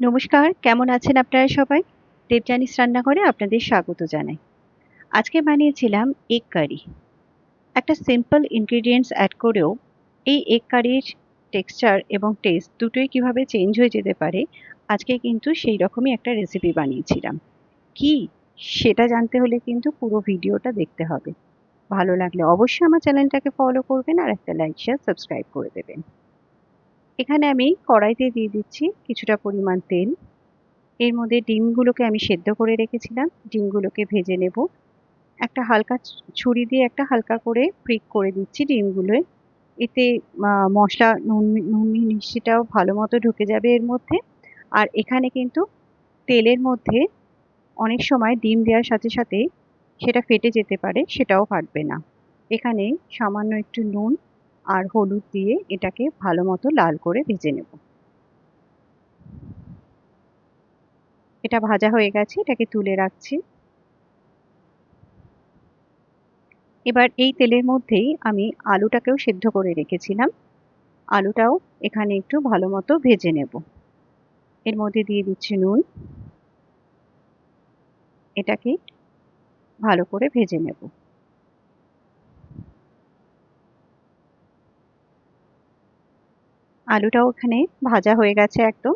নমস্কার, কেমন আছেন আপনারা সবাই? দেবযানীস রান্নাঘরে আপনাদের স্বাগত জানাই। আজকে বানিয়েছিলাম এগ কারি। একটা সিম্পল ইনগ্রিডিয়েন্টস অ্যাড করেও এই এগ কারির টেক্সচার এবং টেস্ট দুটোই কিভাবে চেঞ্জ হয়ে যেতে পারে, আজকে কিন্তু সেই রকমই একটা রেসিপি বানিয়েছিলাম। কি? সেটা জানতে হলে কিন্তু পুরো ভিডিওটা দেখতে হবে। ভালো লাগলে অবশ্যই আমার চ্যানেলটাকে ফলো করবেন আর একটা লাইক, শেয়ার, সাবস্ক্রাইব করে দেবেন। এখানে আমি কড়াইতে দিয়ে দিচ্ছি কিছুটা পরিমাণ তেল। এর মধ্যে ডিমগুলোকে আমি সেদ্ধ করে রেখেছিলাম। ডিমগুলোকে ভেজে নেব। একটা হালকা ছুরি দিয়ে একটা হালকা করে প্রিক করে দিচ্ছি ডিমগুলোয়। এতে মশলা নুন মিষ্টিটাও ভালো মতো ঢুকে যাবে এর মধ্যে। আর এখানে কিন্তু তেলের মধ্যে অনেক সময় ডিম দেওয়ার সাথে সাথে সেটা ফেটে যেতে পারে, সেটাও ফাটবে না। এখানে সামান্য একটু নুন আর হলুদ দিয়ে এটাকে ভালো মতো লাল করে ভেজে নেব। এটা ভাজা হয়ে গেছে, এটাকে তুলে রাখছি। এবার এই তেলের মধ্যেই আমি আলুটাকেও সেদ্ধ করে রেখেছিলাম। আলুটাও এখানে একটু ভালো মতো ভেজে নেব। এর মধ্যে দিয়ে দিচ্ছি নুন। এটাকে ভালো করে ভেজে নেব। আলুটাও এখানে ভাজা হয়ে গেছে একদম।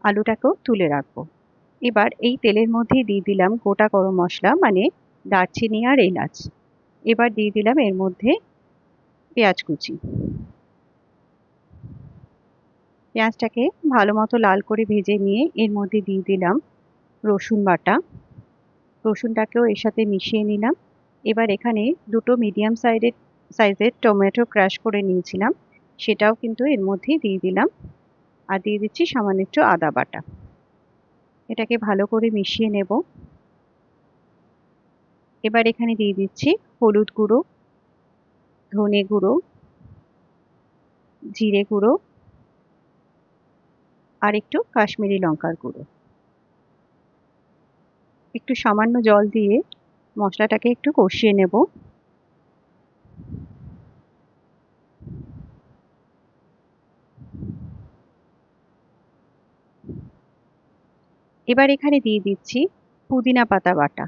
আলুটাকেও তুলে রাখবো। এবার এই তেলের মধ্যেই দিয়ে দিলাম গোটা গরম মশলা, মানে দারচিনি আর এলাচ। এবার দিয়ে দিলাম এর মধ্যে পেঁয়াজ কুচি। পেঁয়াজটাকে ভালো মতো লাল করে ভেজে নিয়ে এর মধ্যে দিয়ে দিলাম রসুন বাটা। রসুনটাকেও এর সাথে মিশিয়ে নিলাম। এবার এখানে দুটো মিডিয়াম সাইজের টমেটো ক্রাশ করে নিয়েছিলাম, সেটাও কিন্তু এর মধ্যেই দিয়ে দিলাম। আর দিয়ে দিচ্ছি সামান্য একটু আদা বাটা। এটাকে ভালো করে মিশিয়ে নেব। এবার এখানে দিয়ে দিচ্ছি হলুদ গুঁড়ো, ধনে গুঁড়ো, জিরে গুঁড়ো আর একটু কাশ্মীরি লঙ্কার গুঁড়ো। একটু সামান্য জল দিয়ে মশলাটাকে একটু কষিয়ে নেব। এবার এখানে দিয়ে দিচ্ছি পুদিনা পাতা বাটা।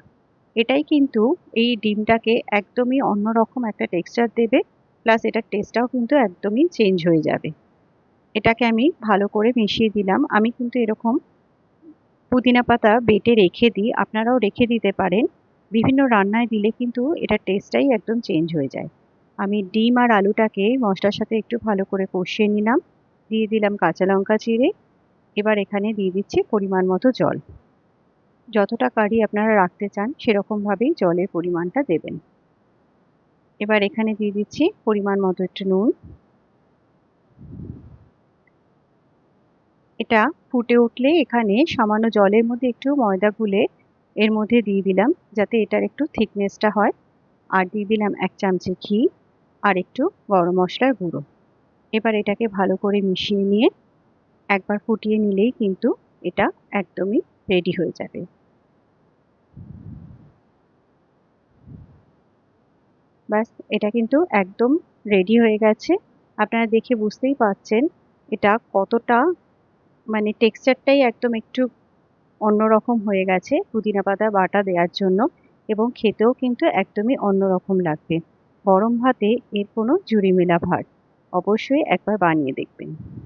এটাই কিন্তু এই ডিমটাকে একদমই অন্যরকম একটা টেক্সচার দেবে, প্লাস এটার টেস্টটাও কিন্তু একদমই চেঞ্জ হয়ে যাবে। এটাকে আমি ভালো করে মিশিয়ে দিলাম। আমি কিন্তু এরকম পুদিনা পাতা বেটে রেখে দিই, আপনারাও রেখে দিতে পারেন। বিভিন্ন রান্নায় দিলে কিন্তু এটার টেস্টটাই একদম চেঞ্জ হয়ে যায়। আমি ডিম আর আলুটাকে মশলার সাথে একটু ভালো করে কষিয়ে নিলাম। দিয়ে দিলাম কাঁচা লঙ্কা চিড়ে। এবার এখানে দিয়ে দিচ্ছি পরিমাণ মতো জল। যতটা কারি আপনারা রাখতে চান সেরকমভাবেই জলের পরিমাণটা দেবেন। এবার এখানে দিয়ে দিচ্ছি পরিমাণ মতো একটু নুন। এটা ফুটে উঠলে এখানে সামান্য জলের মধ্যে একটু ময়দা গুলে এর মধ্যে দিয়ে দিলাম, যাতে এটার একটু থিকনেসটা হয়। আর দিয়ে দিলাম 1 চামচে ঘি আর একটু গরম মশলার গুঁড়ো। এবার এটাকে ভালো করে মিশিয়ে নিয়ে একবার ফুটিয়ে নিলেই কিন্তু এটা একদমই রেডি হয়ে যাবে। ব্যাস, এটা কিন্তু একদম রেডি হয়ে গেছে। আপনারা দেখে বুঝতেই পারছেন এটা কতটা, মানে টেক্সচারটাই একদম একটু অন্যরকম হয়ে গেছে পুদিনা পাতা বাটা দেওয়ার জন্য। এবং খেতেও কিন্তু একদমই অন্যরকম লাগবে। গরম ভাতে এর কোনো জুড়ি মেলা ভার। অবশ্যই একবার বানিয়ে দেখবেন।